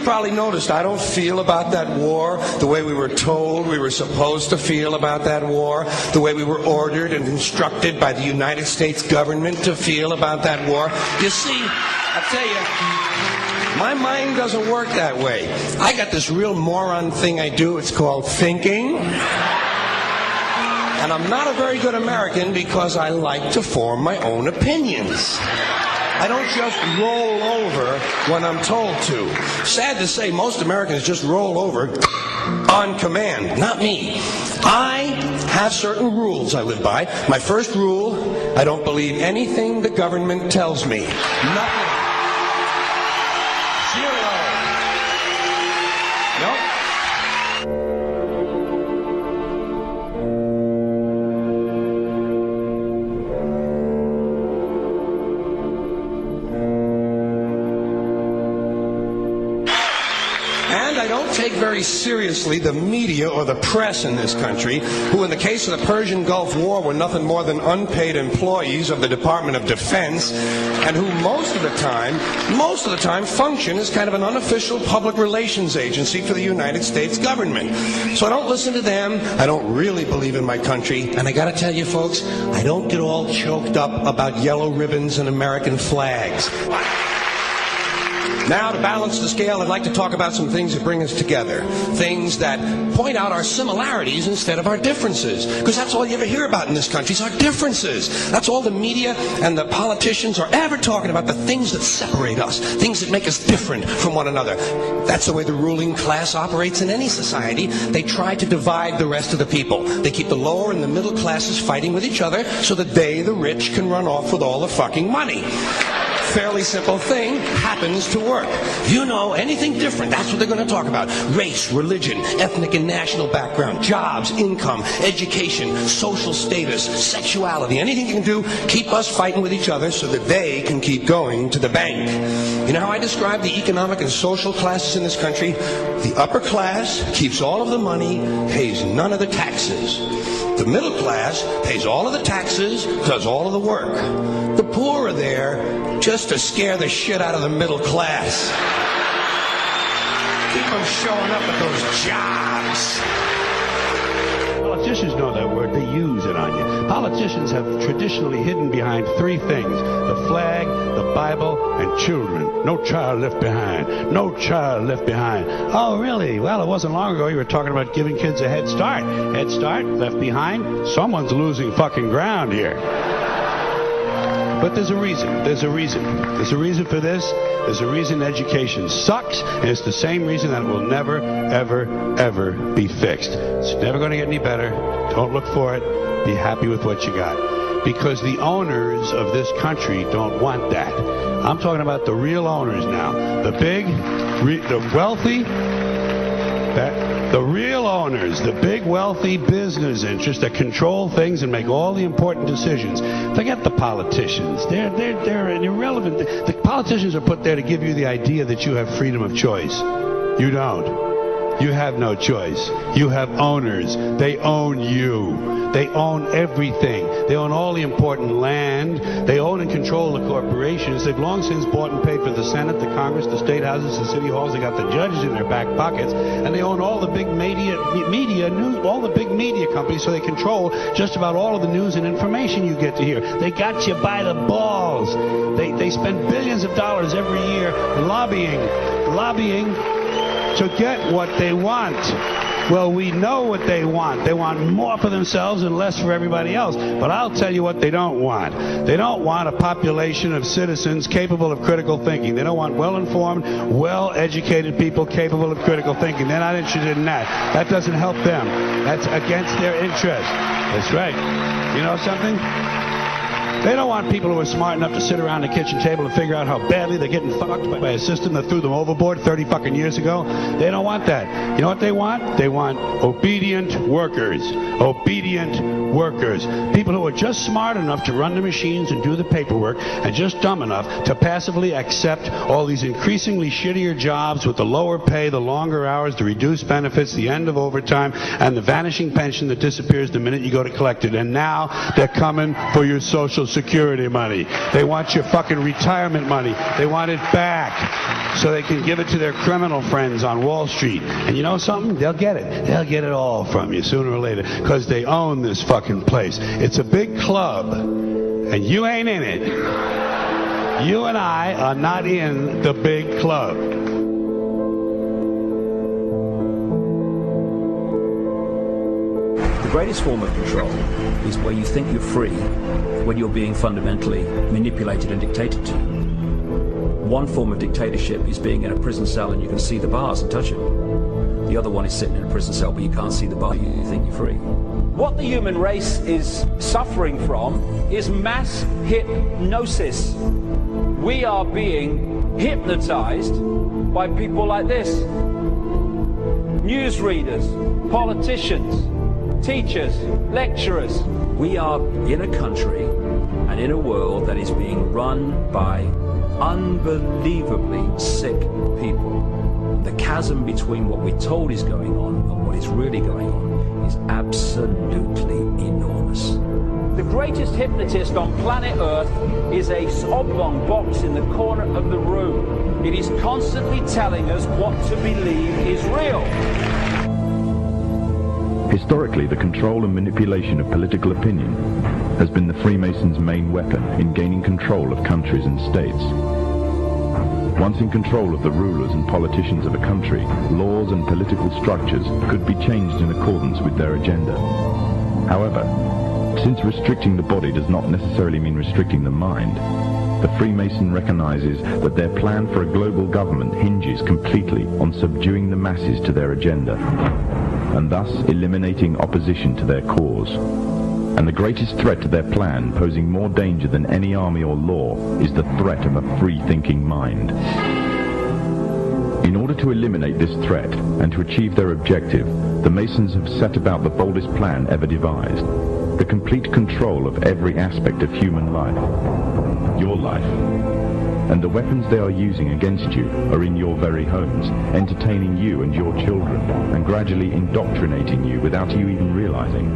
probably noticed I don't feel about that war the way we were told we were supposed to feel about that war, the way we were ordered and instructed by the United States government to feel about that war. You see, I tell you, my mind doesn't work that way. I got this real moron thing I do. It's called thinking. And I'm not a very good American because I like to form my own opinions. I don't just roll over when I'm told to. Sad to say, most Americans just roll over on command. Not me. I have certain rules I live by. My first rule, I don't believe anything the government tells me. Nothing. Zero. Nope. And I don't take very seriously the media or the press in this country, who in the case of the Persian Gulf War were nothing more than unpaid employees of the Department of Defense, and who most of the time function as kind of an unofficial public relations agency for the United States government. So I don't listen to them. I don't really believe in my country. And I gotta tell you folks, I don't get all choked up about yellow ribbons and American flags. Now, to balance the scale, I'd like to talk about some things that bring us together. Things that point out our similarities instead of our differences. Because that's all you ever hear about in this country is our differences. That's all the media and the politicians are ever talking about, the things that separate us, things that make us different from one another. That's the way the ruling class operates in any society. They try to divide the rest of the people. They keep the lower and the middle classes fighting with each other so that they, the rich, can run off with all the fucking money. Fairly simple thing happens to work. You know, anything different, that's what they're going to talk about. Race, religion, ethnic and national background, jobs, income, education, social status, sexuality, anything you can do, keep us fighting with each other so that they can keep going to the bank. You know how I describe the economic and social classes in this country? The upper class keeps all of the money, pays none of the taxes. The middle class pays all of the taxes, does all of the work. The poor are there just to scare the shit out of the middle class. Keep them showing up at those jobs. Politicians know that word. They use it on you. Politicians have traditionally hidden behind three things: the flag, the Bible, and children. No child left behind. No child left behind. Oh, really? Well, it wasn't long ago you were talking about giving kids a head start. Head start, left behind? Someone's losing fucking ground here. But there's a reason. There's a reason. There's a reason for this. There's a reason education sucks, and it's the same reason that it will never, ever, ever be fixed. It's never going to get any better. Don't look for it. Be happy with what you got. Because the owners of this country don't want that. I'm talking about the real owners now. The big, the wealthy, the real owners, the big wealthy business interests that control things and make all the important decisions. Forget the politicians. They're irrelevant. The politicians are put there to give you the idea that you have freedom of choice. You don't. You have no choice. You have owners. They own you. They own everything. They own all the important land. They own and control the corporations. They've long since bought and paid for the Senate, the Congress, the state houses, the city halls. They got the judges in their back pockets, and they own all the big all the big media companies. So they control just about all of the news and information you get to hear. They got you by the balls. They spend billions of dollars every year lobbying to get what they want. Well, we know what they want. They want more for themselves and less for everybody else. But I'll tell you what they don't want. They don't want a population of citizens capable of critical thinking. They don't want well-informed, well-educated people capable of critical thinking. They're not interested in that. That doesn't help them. That's against their interest. That's right. You know something? They don't want people who are smart enough to sit around the kitchen table and figure out how badly they're getting fucked by a system that threw them overboard 30 fucking years ago. They don't want that. You know what they want? They want obedient workers. Obedient workers. People who are just smart enough to run the machines and do the paperwork, and just dumb enough to passively accept all these increasingly shittier jobs with the lower pay, the longer hours, the reduced benefits, the end of overtime, and the vanishing pension that disappears the minute you go to collect it. And now they're coming for your Social Social Security money. They want your fucking retirement money. They want it back so they can give it to their criminal friends on Wall Street. And you know something? They'll get it. They'll get it all from you sooner or later because they own this fucking place. It's a big club, and you ain't in it. You and I are not in the big club. The greatest form of control is where you think you're free when you're being fundamentally manipulated and dictated to. One form of dictatorship is being in a prison cell and you can see the bars and touch them. The other one is sitting in a prison cell but you can't see the bar, you think you're free. What the human race is suffering from is mass hypnosis. We are being hypnotized by people like this. Newsreaders, politicians, teachers, lecturers. We are in a country and in a world that is being run by unbelievably sick people. The chasm between what we're told is going on and what is really going on is absolutely enormous. The greatest hypnotist on planet Earth is a oblong box in the corner of the room. It is constantly telling us what to believe is real. Historically, the control and manipulation of political opinion has been the Freemasons' main weapon in gaining control of countries and states. Once in control of the rulers and politicians of a country, laws and political structures could be changed in accordance with their agenda. However, since restricting the body does not necessarily mean restricting the mind, the Freemason recognizes that their plan for a global government hinges completely on subduing the masses to their agenda, and thus eliminating opposition to their cause. And the greatest threat to their plan, posing more danger than any army or law, is the threat of a free-thinking mind. In order to eliminate this threat and to achieve their objective, the Masons have set about the boldest plan ever devised: the complete control of every aspect of human life, your life. And the weapons they are using against you are in your very homes, entertaining you and your children, and gradually indoctrinating you without you even realizing.